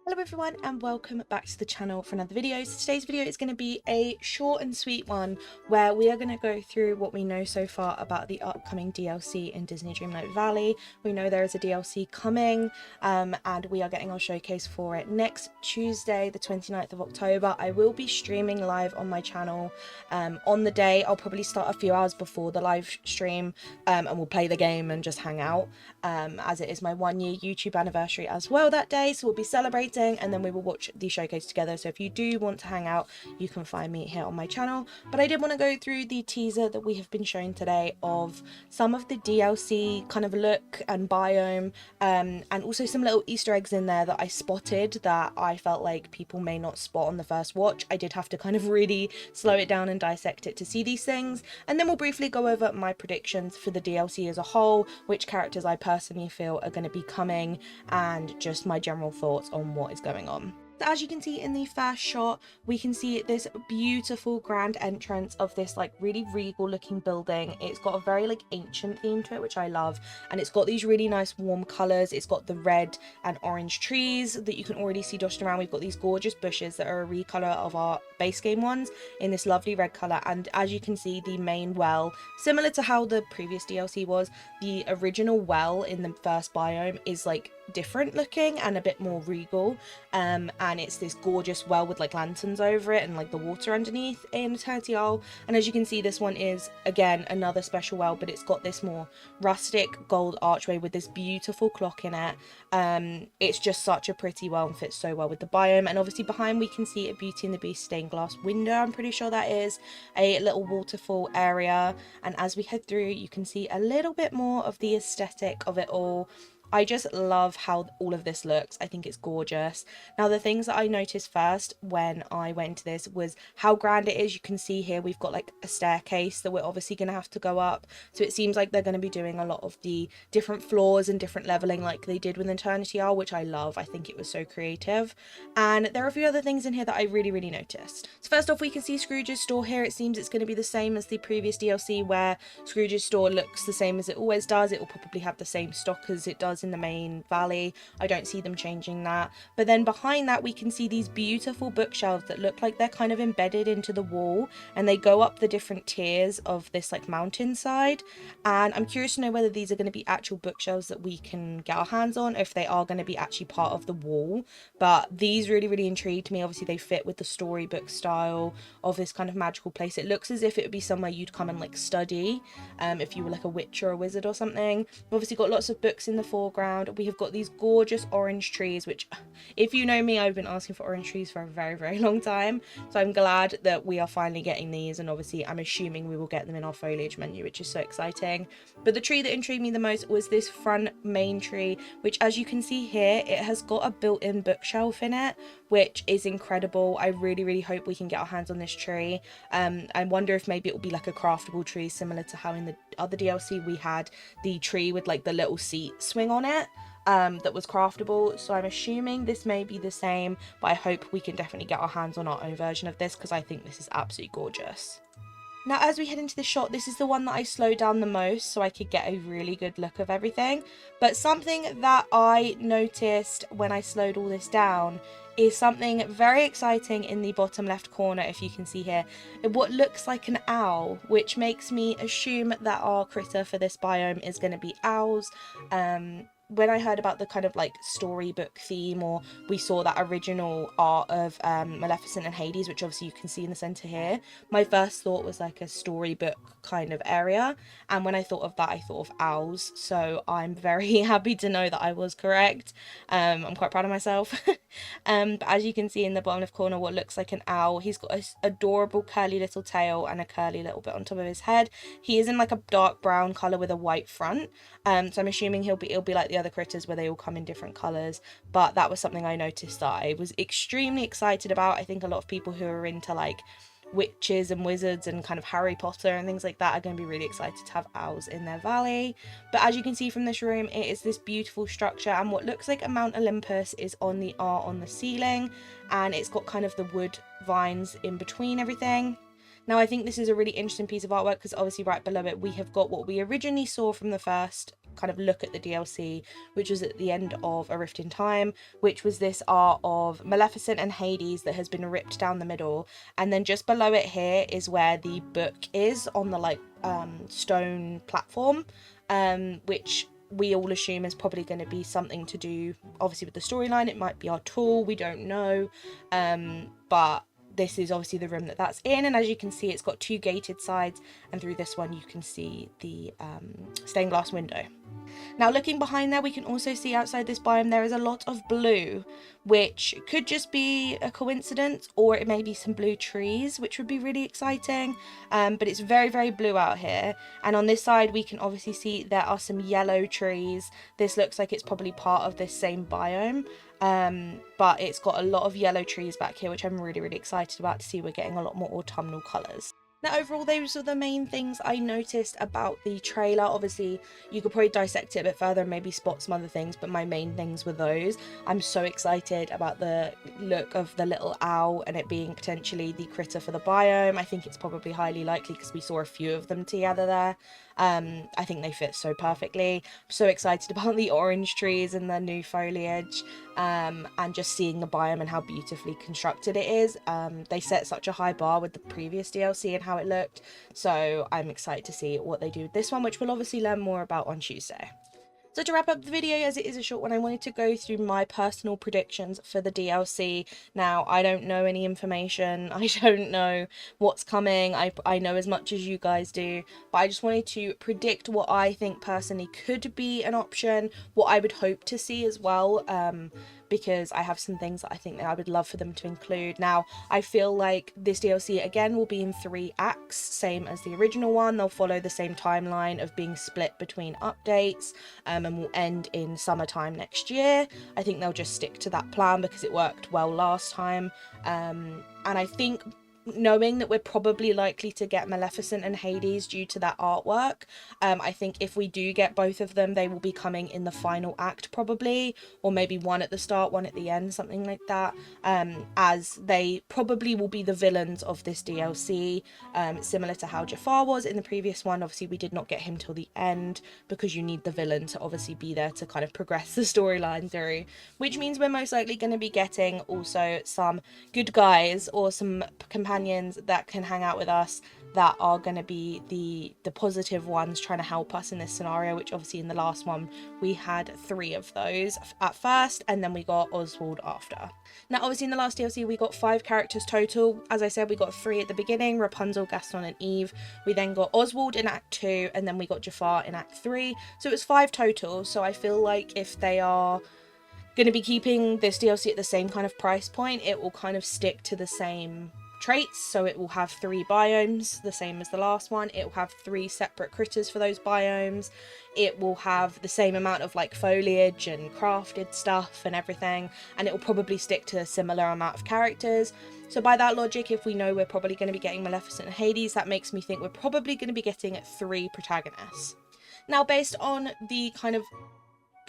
Hello everyone and welcome back to the channel for another video. So today's video is going to be a short and sweet one where we are going to go through what we know so far about the upcoming DLC in Disney Dreamlight Valley. We know there is a DLC coming and we are getting our showcase for it next Tuesday the 29th of October. I will be streaming live on my channel on the day. I'll probably start a few hours before the live stream and we'll play the game and just hang out as it is my 1 year YouTube anniversary as well that day, so we'll be celebrating and then we will watch the showcase together. So if you do want to hang out, you can find me here on my channel. But I did want to go through the teaser that we have been shown today of some of the DLC kind of look and biome and also some little Easter eggs in there that I spotted that I felt like people may not spot on the first watch. I did have to kind of really slow it down and dissect it to see these things, and then we'll briefly go over my predictions for the DLC as a whole, which characters I personally feel are going to be coming, and just my general thoughts on what is going on. As you can see in the first shot, we can see this beautiful grand entrance of this like really regal looking building. It's got a very like ancient theme to it, which I love, and it's got these really nice warm colors. It's got the red and orange trees that you can already see dotted around. We've got these gorgeous bushes that are a recolor of our base game ones in this lovely red color, and as you can see, the main well, similar to how the previous DLC was, the original well in the first biome is like different looking and a bit more regal, and it's this gorgeous well with like lanterns over it and like the water underneath in Eternity Isle. And as you can see, this one is again another special well, but it's got this more rustic gold archway with this beautiful clock in it. It's just such a pretty well and fits so well with the biome. And obviously behind we can see a Beauty and the Beast stained glass window. I'm pretty sure that is a little waterfall area, and as we head through you can see a little bit more of the aesthetic of it all. I just love how all of this looks. I think it's gorgeous. Now, the things that I noticed first when I went into this was how grand it is. You can see here we've got like a staircase that we're obviously going to have to go up. So it seems like they're going to be doing a lot of the different floors and different leveling like they did with Eternity Isle, which I love. I think it was so creative. And there are a few other things in here that I really noticed. So first off, we can see Scrooge's store here. It seems it's going to be the same as the previous DLC, where Scrooge's store looks the same as it always does. It will probably have the same stock as it does in the main valley. I don't see them changing that. But then behind that we can see these beautiful bookshelves that look like they're kind of embedded into the wall, and they go up the different tiers of this like mountainside. And I'm curious to know whether these are going to be actual bookshelves that we can get our hands on, or if they are going to be actually part of the wall. But these really intrigued me. Obviously they fit with the storybook style of this kind of magical place. It looks as if it would be somewhere you'd come and like study if you were like a witch or a wizard or something. We've obviously got lots of books in the foreground. We have got these gorgeous orange trees, which if you know me, I've been asking for orange trees for a very long time, so I'm glad that we are finally getting these, and obviously I'm assuming we will get them in our foliage menu, which is so exciting. But the tree that intrigued me the most was this front main tree, which as you can see here, it has got a built-in bookshelf in it, which is incredible. I really hope we can get our hands on this tree. I wonder if maybe it will be like a craftable tree, similar to how in the other DLC we had the tree with like the little seat swing on it that was craftable. So I'm assuming this may be the same, but I hope we can definitely get our hands on our own version of this, because I think this is absolutely gorgeous. Now, as we head into the shot, this is the one that I slowed down the most so I could get a really good look of everything. But something that I noticed when I slowed all this down is something very exciting in the bottom left corner, if you can see here. What looks like an owl, which makes me assume that our critter for this biome is going to be owls. When I heard about the kind of like storybook theme, or we saw that original art of Maleficent and Hades, which obviously you can see in the center here, my first thought was like a storybook kind of area, and when I thought of that I thought of owls. So I'm very happy to know that I was correct. I'm quite proud of myself. But as you can see in the bottom left corner, what looks like an owl, he's got an adorable curly little tail and a curly little bit on top of his head. He is in like a dark brown color with a white front, so I'm assuming he'll be like the other critters where they all come in different colors. But that was something I noticed that I was extremely excited about. I think a lot of people who are into like witches and wizards and kind of Harry Potter and things like that are going to be really excited to have owls in their valley. But as you can see from this room, it is this beautiful structure, and what looks like a Mount Olympus is on the art on the ceiling, and it's got kind of the wood vines in between everything. Now, I think this is a really interesting piece of artwork because obviously right below it we have got what we originally saw from the first kind of look at the DLC, which was at the end of A Rift in Time, which was this art of Maleficent and Hades that has been ripped down the middle, and then just below it here is where the book is on the like stone platform, which we all assume is probably going to be something to do obviously with the storyline. It might be our tool, we don't know, but this is obviously the room that's in, and as you can see, it's got 2 gated sides, and through this one you can see the stained glass window. Now, looking behind there, we can also see outside this biome there is a lot of blue, which could just be a coincidence, or it may be some blue trees, which would be really exciting. But it's very, very blue out here. And on this side, we can obviously see there are some yellow trees. This looks like it's probably part of this same biome. But it's got a lot of yellow trees back here, which I'm really, really excited about to see. We're getting a lot more autumnal colours. Now, overall, those are the main things I noticed about the trailer. Obviously, you could probably dissect it a bit further and maybe spot some other things, but my main things were those. I'm so excited about the look of the little owl and it being potentially the critter for the biome. I think it's probably highly likely because we saw a few of them together there. I think they fit so perfectly. I'm so excited about the orange trees and the new foliage, and just seeing the biome and how beautifully constructed it is. They set such a high bar with the previous DLC and how it looked, so I'm excited to see what they do with this one, which we'll obviously learn more about on Tuesday. So to wrap up the video, as it is a short one, I wanted to go through my personal predictions for the DLC. Now, I don't know any information. I don't know what's coming. I know as much as you guys do, but I just wanted to predict what I think personally could be an option, what I would hope to see as well, because I have some things that I think that I would love for them to include. Now, I feel like this DLC again will be in 3 acts, same as the original one. They'll follow the same timeline of being split between updates, and will end in summertime next year. I think they'll just stick to that plan because it worked well last time, and I think knowing that we're probably likely to get Maleficent and Hades due to that artwork, I think if we do get both of them, they will be coming in the final act probably, or maybe one at the start, one at the end, something like that, as they probably will be the villains of this DLC, similar to how Jafar was in the previous one. Obviously we did not get him till the end because you need the villain to obviously be there to kind of progress the storyline through, which means we're most likely going to be getting also some good guys or some companions that can hang out with us that are going to be the positive ones trying to help us in this scenario, which obviously in the last one we had 3 of those at first, and then we got Oswald after. Now obviously in the last DLC we got 5 characters total. As I said, we got 3 at the beginning, Rapunzel, Gaston and Eve. We then got Oswald in Act 2, and then we got Jafar in Act 3, so it was 5 total. So I feel like if they are going to be keeping this DLC at the same kind of price point, it will kind of stick to the same traits. So it will have 3 biomes, the same as the last one. It will have 3 separate critters for those biomes. It will have the same amount of like foliage and crafted stuff and everything, and it will probably stick to a similar amount of characters. So by that logic, if we know we're probably going to be getting Maleficent and Hades, that makes me think we're probably going to be getting 3 protagonists. Now, based on the kind of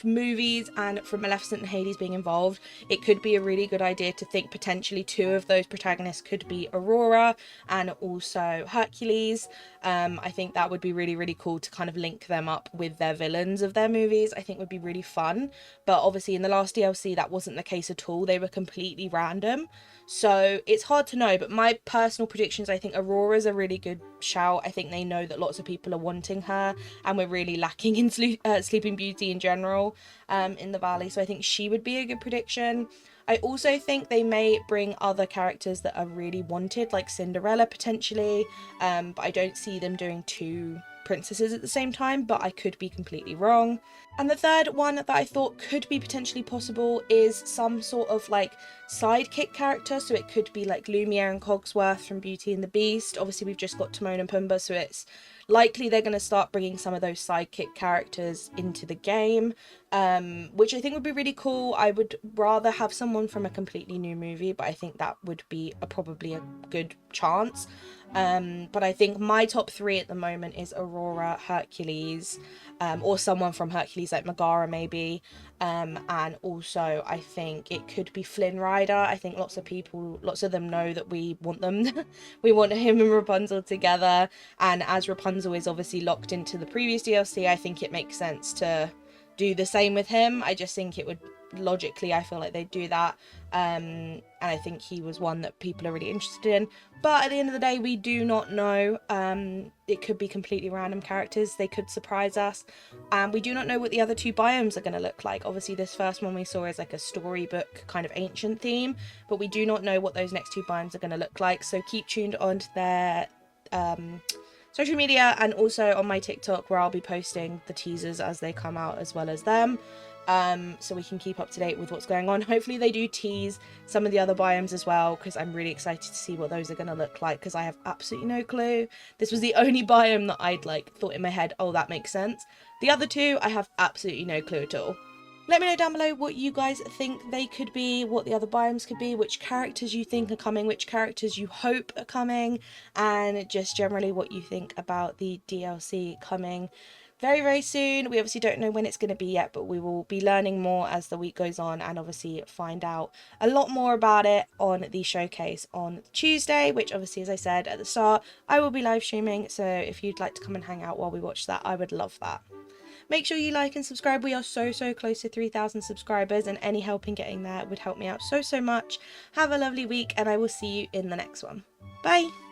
movies and from Maleficent and Hades being involved, it could be a really good idea to think potentially 2 of those protagonists could be Aurora and also Hercules. I think that would be really, really cool to kind of link them up with their villains of their movies. I think would be really fun, but obviously in the last DLC that wasn't the case at all. They were completely random, so it's hard to know. But my personal predictions, I think Aurora's a really good shout. I think they know that lots of people are wanting her, and we're really lacking in Sleeping Beauty in general in the Valley, so I think she would be a good prediction. I also think they may bring other characters that are really wanted, like Cinderella potentially, but I don't see them doing 2 princesses at the same time, but I could be completely wrong. And the third one that I thought could be potentially possible is some sort of like sidekick character. So it could be like Lumiere and Cogsworth from Beauty and the Beast. Obviously we've just got Timon and Pumbaa, so it's likely they're going to start bringing some of those sidekick characters into the game. which I think would be really cool. I would rather have someone from a completely new movie, but I think that would be probably a good chance. But I think my top three at the moment is Aurora, Hercules, or someone from Hercules, like Megara maybe, and also I think it could be Flynn Rider. I think lots of them know that we want them. We want him and Rapunzel together, and as Rapunzel is obviously locked into the previous DLC, I think it makes sense to do the same with him. I just think it would logically, I feel like they'd do that, and I think he was one that people are really interested in. But at the end of the day, we do not know. It could be completely random characters, they could surprise us, and we do not know what the other two biomes are going to look like. Obviously this first one we saw is like a storybook kind of ancient theme, but we do not know what those next two biomes are going to look like, so keep tuned on to their social media, and also on my TikTok, where I'll be posting the teasers as they come out as well as them, so we can keep up to date with what's going on. Hopefully they do tease some of the other biomes as well, because I'm really excited to see what those are going to look like, because I have absolutely no clue. This was the only biome that I'd like thought in my head, oh, that makes sense. The other two I have absolutely no clue at all. Let me know down below what you guys think they could be, what the other biomes could be, which characters you think are coming, which characters you hope are coming, and just generally what you think about the DLC coming very, very soon. We obviously don't know when it's going to be yet, but we will be learning more as the week goes on, and obviously find out a lot more about it on the showcase on Tuesday, which obviously, as I said at the start, I will be live streaming, so if you'd like to come and hang out while we watch that, I would love that. Make sure you like and subscribe. We are so close to 3,000 subscribers, and any help in getting there would help me out so much. Have a lovely week, and I will see you in the next one. Bye!